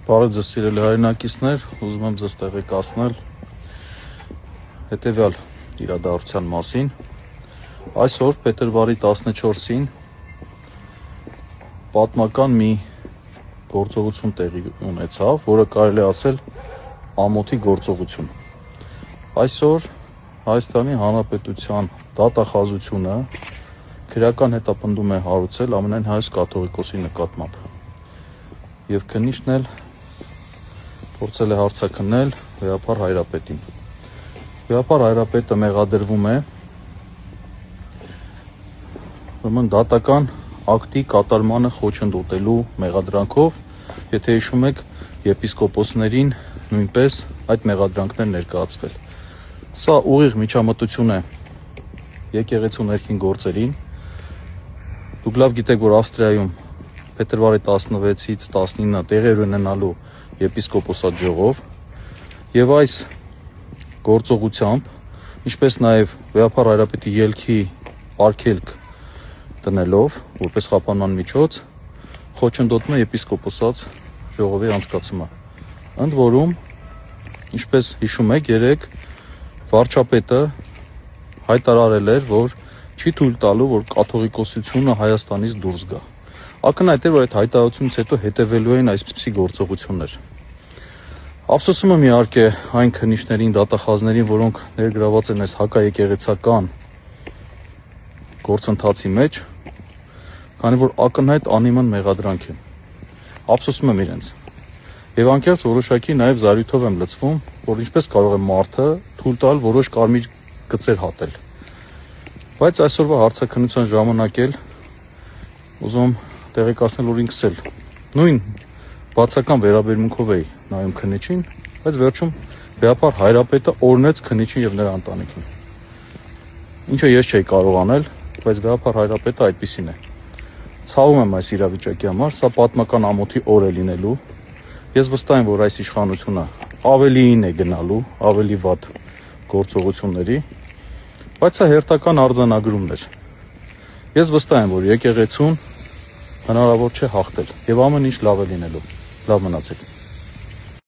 Բարև ձեզ սիրելի հայրենակիցներ, ուզում եմ ձեզ տեղեկացնել հետևյալ իրադարձության մասին։ Այսօր փետրվարի 14-ին պատմական մի գործողություն տեղի ունեցավ, որը կարելի է ասել ամոթի գործողություն։ Այսօր Հայաստանի Հանրապետության դատախազությունը քրեական հետապնդում է հարուցել ամենայն հայոց կաթողիկոսի նկատմամբ եւ քննիչն էլ փորձել է հարցաքննել Վեհապար Հայրապետին։ Վեհապար Հայրապետը մեղադրվում է ուրեմն դատական ակտի կատարմանը խոչընդոտելու մեղադրանքով, եթե հիշում եք, եպիսկոպոսներին նույնպես այդ մեղադրանքներ ներկայացվել։ Սա ուղիղ միջամտություն է եկեղեցու ներքին գործերին։ Դուք լավ գիտեք, որ Ավստրիայում փետրվարի 16-ից 19-ը տեղի ունենալու եպիսկոպոսատ ժողով եւ այս գործողությամբ, ինչպես նաեւ Վեհապար Հայրապետի ելքի արգելք տնելով որպես խափանման միջոց, խոչընդոտում է եպիսկոպոսատ ժողովի անցկացումը։ Ընդ որում, ինչպես հիշում եք, երեք վարչապետը հայտարարել էր, որ չի թույլ տալու, որ կաթողիկոսությունը Հայաստանից դուրս գա։ Ակնհայտ է, որ այդ հայտարարությունից հետո հետևելու էին այսպիսի գործողություններ։ Ափսոսում եմ իհարկե այն քննիչներին, դատախազներին, որոնք ներգրաված են այս հակաեկեղեցական գործընթացի մեջ, քանի որ ակնհայտ անիմն մեղադրանք է։ Ափսոսում եմ իրենց։ Եվ անկեղծ որոշակի նաև զարույթով եմ լցվում, որ ինչպես կարող է մարդը թույլ տալ որոշ կարմիր գծեր հատել։ Բայց այսօրվա հարցաքննության ժամանակ էլ ուզում տեղեկացնել, որ ինքս էլ նույն բացական վերաբերմունքով էի նայում քննիչին, բայց վերջում Վեհապար Հայրապետը օրհնեց քննիչին եւ նրա ընտանիքին։ Ինչը ես չէի կարող անել, բայց Վեհապար Հայրապետը այդպիսին է։ Ցավում եմ այս իրավիճակի համար, սա պատմական ամոթի օր է լինելու։ Ես վստահ եմ, որ այս իշխանությունը ավելիին է գնալու, ավելի վատ գործողությունների, բայց սա հերթական արձանագրումն էր։ Ես վստահ եմ, որ եկեղեցուն հնարավոր չէ հաղթել եւ ամեն ինչ լավ է լինելու։ Լավ մնացեք։